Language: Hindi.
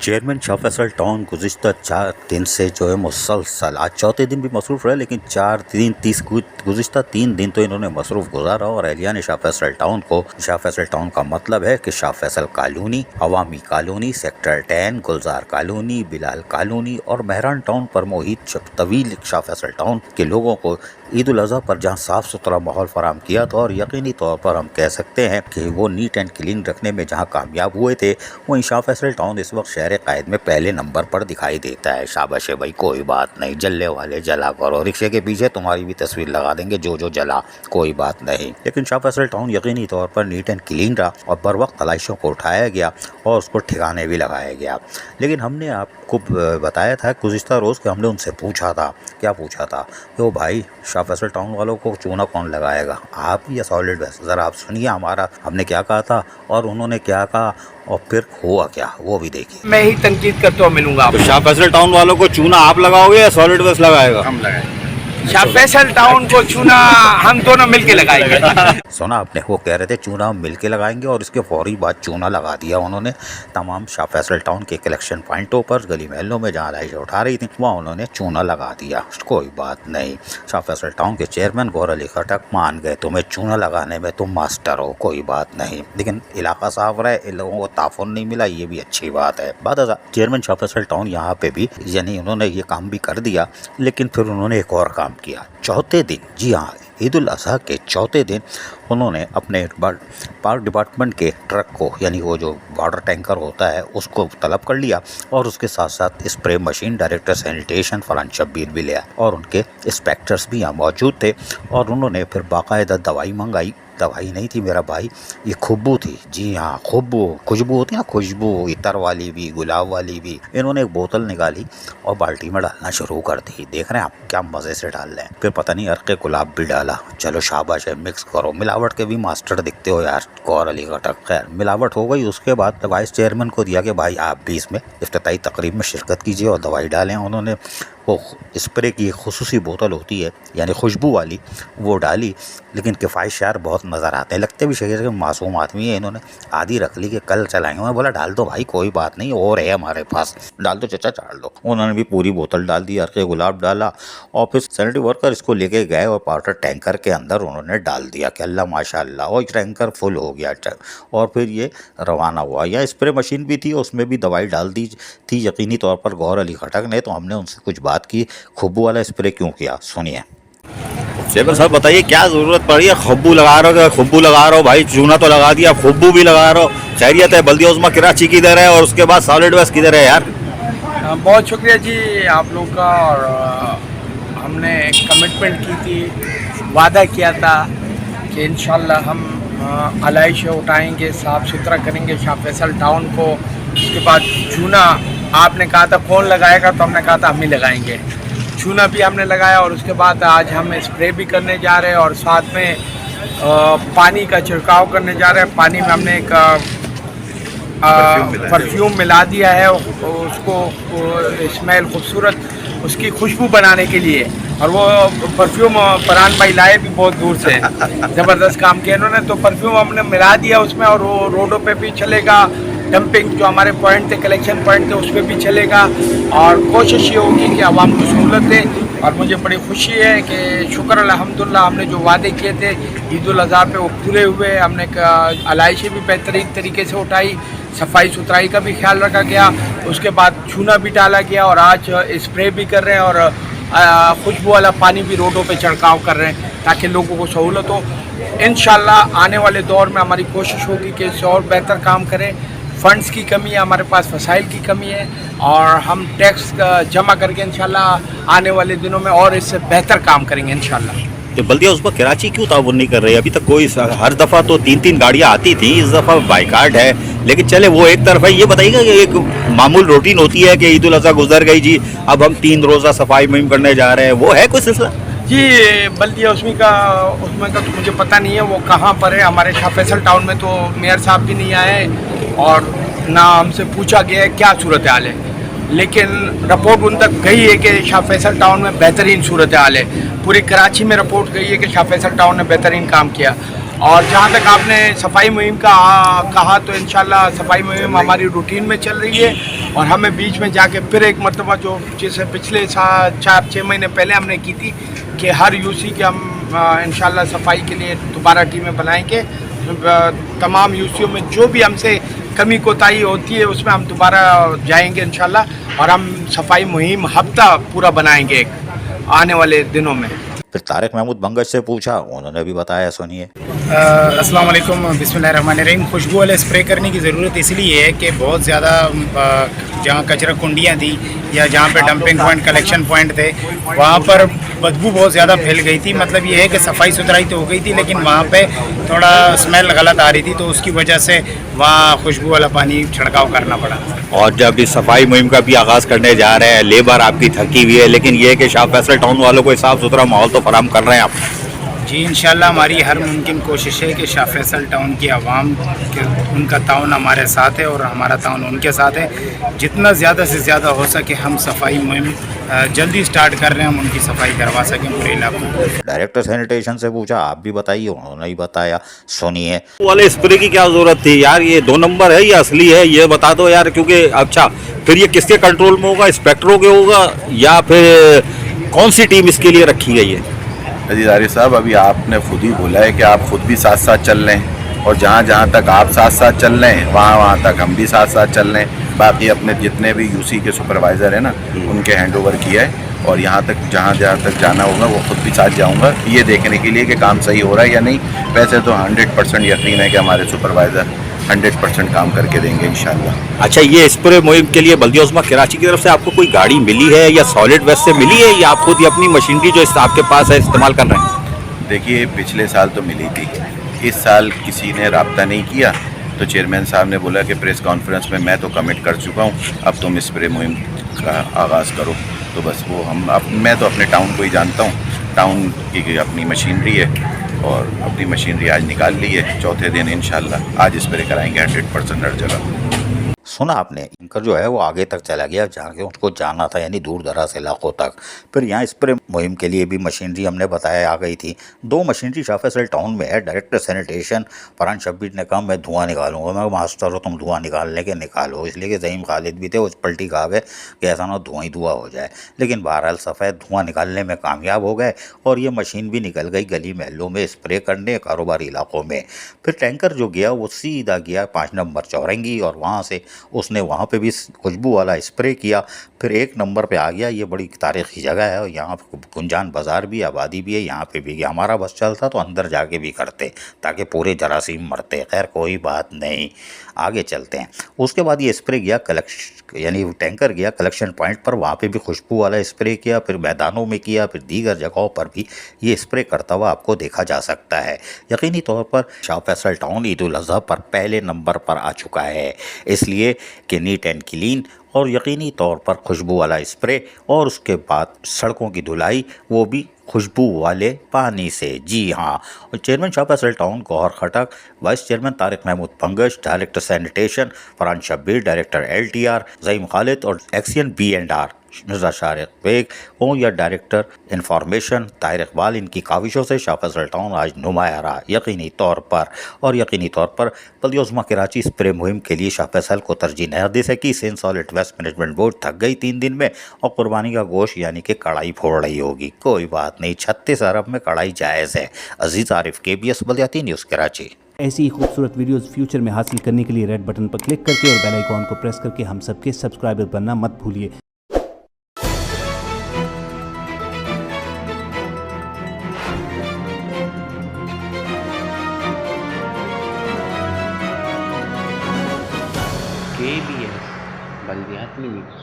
चेयरमैन शाह फैसल टाउन गुज़िश्ता 4 दिन से जो है मुसलसल, आज चौथे दिन भी मसरूफ़ रहे, लेकिन गुज़िश्ता 3 दिन तो इन्होंने मसरूफ़ गुजारा। और एहलिया ने शाह फैसल टाउन को, शाह फैसल टाउन का मतलब है कि शाह फैसल कॉलोनी, अवामी कॉलोनी, सेक्टर 10, गुलजार कॉलोनी, बिलाल कॉलोनी और महरान टाउन पर मोहित तवील शाह फैसल टाउन के लोगों को ईद उल अज़हा पर जहाँ साफ़ सुथरा माहौल फराहम किया था। और यकीनी तौर पर हम कह सकते हैं कि वो नीट एंड क्लीन रखने में जहाँ कामयाब हुए थे, वहीं शाह फैसल टाउन इस वक्त शहर कायद में पहले नंबर पर दिखाई देता है। शाबाश है भाई, कोई बात नहीं, जलने वाले जला करो, रिक्शे के पीछे तुम्हारी भी तस्वीर लगा देंगे जो जला, कोई बात नहीं। लेकिन शाह फैसल टाउन यकीनी तौर पर नीट एंड क्लीन रहा और बर वक्त तलाशियों को उठाया गया और उसको ठिकाने भी लगाया गया। लेकिन हमने आपको बताया था गुज़िश्ता रोज़ कि हमने उनसे पूछा था, क्या पूछा था, तो भाई शाह फैसल टाउन वालों को चूना कौन लगाएगा, आप या सॉलिड वेस्ट? ज़रा आप सुनिए हमने क्या कहा था और उन्होंने क्या कहा और फिर हुआ क्या, वो भी देखिए। मैं ही तनकीद करता हूँ, मिलूंगा आपको। तो शाह फैसल टाउन वालों को चूना आप लगाओगे या सॉलिड वेस्ट लगाएगा? हम लगाएंगे। शाह फैसल टाउन को चूना हम दोनों मिलके लगाएंगे। सुना आपने, वो कह रहे थे चूना हम मिलके लगाएंगे और इसके फौरी बाद चूना लगा दिया उन्होंने। तमाम शाह फैसल टाउन के कलेक्शन पॉइंटों पर, गली महलों में जहाँ लाइटें उठा रही थी, वहाँ उन्होंने चूना लगा दिया। कोई बात नहीं, शाह फैसल टाउन के चेयरमैन गौर अली खटक मान गए, तुम्हें चूना लगाने में तुम मास्टर हो, कोई बात नहीं। लेकिन इलाका साफ रहे, इन लोगों को ताफुन नहीं मिला, ये भी अच्छी बात है। चेयरमैन शाह फैसल टाउन यहाँ पे भी, यानी उन्होंने ये काम भी कर दिया, लेकिन फिर उन्होंने एक और काम किया। चौथे दिन, जी हाँ, ईद उल अज़हा के चौथे दिन उन्होंने अपने पार्क डिपार्टमेंट के ट्रक को, यानी वो जो वाटर टैंकर होता है, उसको तलब कर लिया और उसके साथ साथ spray machine, director sanitation Farhan Shabbir भी लिया और उनके इंस्पेक्टर्स भी यहाँ मौजूद थे। और उन्होंने फिर बाकायदा दवाई मंगाई, दवाई नहीं थी मेरा भाई, ये खुशबू थी। जी हाँ, खुशबू होती है ना, खुशबू, इतर वाली भी, गुलाब वाली भी। इन्होंने एक बोतल निकाली और बाल्टी में डालना शुरू कर दी। देख रहे हैं आप, क्या मज़े से डाल रहे हैं। फिर पता नहीं अर्क़े गुलाब भी डाला। चलो शाबाश है, मिक्स करो। मिलावट के भी मास्टर दिखते हो यार, गौर अली खटक। खैर, मिलावट हो गई। उसके बाद वाइस चेयरमैन को दिया कि भाई आप भी इसमें इफ्तिताई तकरीब में शिरकत कीजिए और दवाई डालें। उन्होंने वो स्प्रे की एक खुसूसी बोतल होती है, यानी खुशबू वाली, वो डाली। लेकिन किफ़ायत यार बहुत नज़र आते हैं, लगते भी शरीर के मासूम आदमी है। इन्होंने आधी रख ली कि कल चलाएंगे। मैं बोला डाल दो भाई, कोई बात नहीं, और है हमारे पास, डाल दो चाचा, डाल दो। उन्होंने भी पूरी बोतल डाल दी, अर्क़े गुलाब डाला और फिर सैनिटरी वर्कर इसको लेके गए और वाटर टैंकर के अंदर उन्होंने डाल दिया कि अल्लाह माशाअल्लाह, और टैंकर फुल हो गया। और फिर ये रवाना हुआ। या स्प्रे मशीन भी थी, उसमें भी दवाई डाल दी थी यकीनी तौर पर गौर अली खटक ने। तो हमने उनसे कुछ बात की, खुशबू वाला स्प्रे क्यों किया, सुनिए। चेयरमैन साहब बताइए, क्या ज़रूरत पड़ी है? खुशबू लगा रहे हो भाई, चूना तो लगा दिया, खुशबू भी लगा रहे हो, खैरियत है? बल्दिया उस्मा कराची किधर है और उसके बाद सॉलिड वेस्ट किधर है यार? बहुत शुक्रिया जी आप लोग का। और हमने कमिटमेंट की थी, वादा किया था कि इंशाल्लाह हम आलाइशें उठाएंगे, साफ़ सुथरा करेंगे शाह फैसल टाउन को। उसके बाद चूना आपने कहा था कौन लगाएगा, तो हमने कहा था हम ही लगाएंगे। चूना भी हमने लगाया और उसके बाद आज हम स्प्रे भी करने जा रहे हैं और साथ में पानी का छिड़काव करने जा रहे हैं। पानी में हमने एक परफ्यूम मिला दिया है, उसको स्मेल खूबसूरत, उसकी खुशबू बनाने के लिए। और वो परफ्यूम फरहान भाई लाए भी बहुत दूर से, ज़बरदस्त काम किया इन्होंने। तो परफ्यूम हमने मिला दिया उसमें और वो रोडों पे भी चलेगा, डंपिंग जो हमारे पॉइंट थे, कलेक्शन पॉइंट थे, उस पर भी चलेगा। और कोशिश ये होगी कि आवाम को सहूलत दे। और मुझे बड़ी खुशी है कि शुक्र अल्हम्दुलिल्लाह, हमने जो वादे किए थे ईद उल अज़हा पे वो पूरे हुए। हमने आलाइशें भी बेहतरीन तरीके से उठाई, सफाई सुथराई का भी ख्याल रखा गया, उसके बाद चूना भी डाला गया और आज स्प्रे भी कर रहे हैं और खुशबू वाला पानी भी रोडों पे छिड़काव कर रहे हैं ताकि लोगों को सहूलत हो। इंशाल्लाह आने वाले दौर में हमारी कोशिश होगी कि इससे और बेहतर काम करें। फ़ंड्स की कमी है, हमारे पास वसाइल की कमी है और हम टैक्स जमा करके इंशाल्लाह आने वाले दिनों में और इससे बेहतर काम करेंगे इंशाल्लाह। तो बल्दिया उस पर कराची क्यों ताउन नहीं कर रही? अभी तक कोई, हर दफ़ा तो 3-3 गाड़ियाँ आती थी, इस दफ़ा बाइकाट है। लेकिन चले वो एक तरफ है। ये बताइएगा कि एक मामूल रूटीन होती है कि ईद उल अज़हा गुजर गई जी, अब हम 3 रोज़ा सफाई मुहिम करने जा रहे हैं, वो है कोई सिलसिला? जी बल्दिया उसमें का तो मुझे पता नहीं है वो कहाँ पर है। हमारे शाह फैसल टाउन में तो मेयर साहब भी नहीं आए और ना हमसे पूछा गया है क्या सूरत हाल है। लेकिन रिपोर्ट उन तक गई है कि शाह फैसल टाउन में बेहतरीन सूरत हाल है। पूरी कराची में रिपोर्ट गई है कि शाह फैसल टाउन ने बेहतरीन काम किया। और जहाँ तक आपने सफाई मुहिम का कहा, तो इंशाल्लाह सफाई मुहिम हमारी रूटीन में चल रही है और हमें बीच में जाके फिर एक मरतबा जो जैसे पिछले 4-6 महीने पहले हमने की थी कि हर यूसी के हम इंशाल्लाह सफाई के लिए दोबारा टीमें बनाएंगे। तमाम यूसीओं में जो भी हमसे कमी कोताही होती है उसमें हम दोबारा जाएंगे इंशाल्लाह और हम सफाई मुहिम हफ्ता पूरा बनाएंगे आने वाले दिनों में। फिर तारिक महमूद बंगश से पूछा, उन्होंने भी बताया, सुनिए। अस्सलाम वालेकुम, बिस्मिल्लाहिर्रहमानिर्रहीम। खुशबू वाले स्प्रे करने की ज़रूरत इसलिए है कि बहुत ज़्यादा जहाँ कचरा कुंडियाँ थी या जहाँ पे डंपिंग पॉइंट कलेक्शन पॉइंट थे वहाँ पर बदबू बहुत ज़्यादा फैल गई थी। मतलब ये है कि सफाई सुथराई तो हो गई थी लेकिन वहाँ पे थोड़ा स्मेल गलत आ रही थी, तो उसकी वजह से वहाँ खुशबू वाला पानी छिड़काव करना पड़ा। और जब इस सफाई मुहिम का भी आगाज़ करने जा रहे हैं, लेबर आपकी थकी हुई है, लेकिन ये है कि शाह फैसल टाउन वालों को साफ़ सुथरा माहौल तो फराहम कर रहे हैं आप? जी इंशाल्लाह हमारी हर मुमकिन कोशिश है कि शाह फैसल टाउन की आवाम के उनका ताउन हमारे साथ है और हमारा ताउन उनके साथ है। जितना ज़्यादा से ज़्यादा हो सके हम सफाई मुहिम जल्दी स्टार्ट कर रहे हैं, हम उनकी सफाई करवा सकें पूरे इलाकों को। डायरेक्टर सैनिटेशन से पूछा, आप भी बताइए, उन्होंने ही बताया, सुनिए। वाले स्प्रे की क्या ज़रूरत थी यार, ये 2 नंबर है या असली है, ये बता दो यार। क्योंकि अच्छा फिर ये किसके कंट्रोल में होगा, इंस्पेक्टरों के होगा या फिर कौन सी टीम इसके लिए रखी गई है? अजीज आरिफ साहब, अभी आपने खुद ही बोला है कि आप खुद भी साथ साथ चल रहे हैं और जहाँ जहाँ तक आप साथ साथ चल रहे हैं वहाँ तक हम भी साथ साथ चल रहे हैं। बाकी अपने जितने भी यूसी के सुपरवाइज़र हैं ना, उनके हैंडओवर किया है और यहाँ तक जहाँ तक जाना होगा वो खुद भी साथ जाऊँगा, ये देखने के लिए कि काम सही हो रहा है या नहीं। वैसे तो 100% यकीन है कि हमारे सुपरवाइज़र 100% काम करके देंगे इंशाल्लाह। अच्छा, ये स्प्रे मुहिम के लिए बल्दिया उस्मा कराची की तरफ से आपको कोई गाड़ी मिली है या सॉलिड वेस्ट से मिली है या आप खुद ही अपनी मशीनरी जो आपके पास है इस्तेमाल कर रहे हैं? देखिए, पिछले साल तो मिली थी, इस साल किसी ने रब्ता नहीं किया तो चेयरमैन साहब ने बोला कि प्रेस कॉन्फ्रेंस में मैं तो कमिट कर चुका हूँ, अब तुम स्प्रे मुहिम का आगाज़ करो। तो बस वो मैं तो अपने टाउन को ही जानता हूँ, टाउन की अपनी मशीनरी है और अपनी मशीनरी आज निकाल ली है। चौथे दिन इंशाल्लाह आज स्प्रे कराएंगे 100% हर जगह। सुना आपने, एंकर जो है वो आगे तक चला गया जहाँ के उसको जाना था, यानी दूर दराज इलाकों तक। फिर यहाँ स्प्रे मुहिम के लिए भी मशीनरी हमने बताया आ गई थी। 2 मशीनरी शाह फैसल टाउन में है। डायरेक्टर सैनिटेशन फरहान शब्बीर ने कहा मैं धुआं निकालूंगा। मैं मास्टर हो, तुम धुआं निकालने के निकालो, इसलिए कि ज़हीम खालिद भी थे, उस पलटी खा गए कि ऐसा ना धुआं ही धुआं हो जाए। लेकिन बहरहाल सफ़ेद धुआं निकालने में कामयाब हो गए और ये मशीन भी निकल गई गली महलों में स्प्रे करने, कारोबारी इलाकों में। फिर टैंकर जो गया वो सीधा गया 5 नंबर चौरंगी और वहाँ से उसने वहाँ पे भी खुशबू वाला स्प्रे किया। फिर 1 नंबर पे आ गया। ये बड़ी तारीख़ी जगह है और यहाँ गुंजान बाज़ार भी, आबादी भी है, यहाँ पे भी हमारा बस चलता तो अंदर जाके भी करते ताकि पूरे जरासीम मरते। खैर कोई बात नहीं, आगे चलते हैं। उसके बाद ये स्प्रे गया यानी टैंकर गया कलेक्शन पॉइंट पर, वहाँ पे भी खुशबू वाला स्प्रे किया। फिर मैदानों में किया, फिर दीगर जगहों पर भी ये स्प्रे करता हुआ आपको देखा जा सकता है। यकीनी तौर पर शाह फैसल टाउन ईद उल अज़हा पर पहले नंबर पर आ चुका है, इसलिए कि नीट एंड क्लीन और यकीनी तौर पर खुशबू वाला स्प्रे और उसके बाद सड़कों की धुलाई, वो भी खुशबू वाले पानी से। जी हाँ, और chairman Shah Faisal town Gauhar Khattak, vice chairman Tariq Mahmood Pangash, director sanitation Farhan Shabbir, director LTR Zaheem Khalid और XEN B&R Mirza Shariq bag हो या डायरेक्टर इंफॉर्मेशन ताहिर इकबाल, इनकी काविशों से शाह फैसल टाउन आज नुमाया रहा यकीनी तौर पर। और यकीनी तौर पर बल्दिया उस्मा कराची स्प्रे मुहिम के लिए शाह फैसल को तरजीह नहीं दी सकी। सेंट सॉलिड वेस्ट मैनेजमेंट बोर्ड थक गई 3 दिन में और कुर्बानी का गोश्त यानी कि कढ़ाई फोड़ रही होगी। कोई बात नहीं, 36 अरब में कढ़ाई जायज़ है। अजीज़ आरिफ, KBS बल्दियाती न्यूज़ कराची। ऐसी ही खूबसूरत वीडियोस फ्यूचर में हासिल करने के लिए रेड बटन पर क्लिक करके और बेल आइकॉन को प्रेस करके हम सबके सब्सक्राइबर बनना मत भूलिए। KBS बल्दियाती न्यूज़।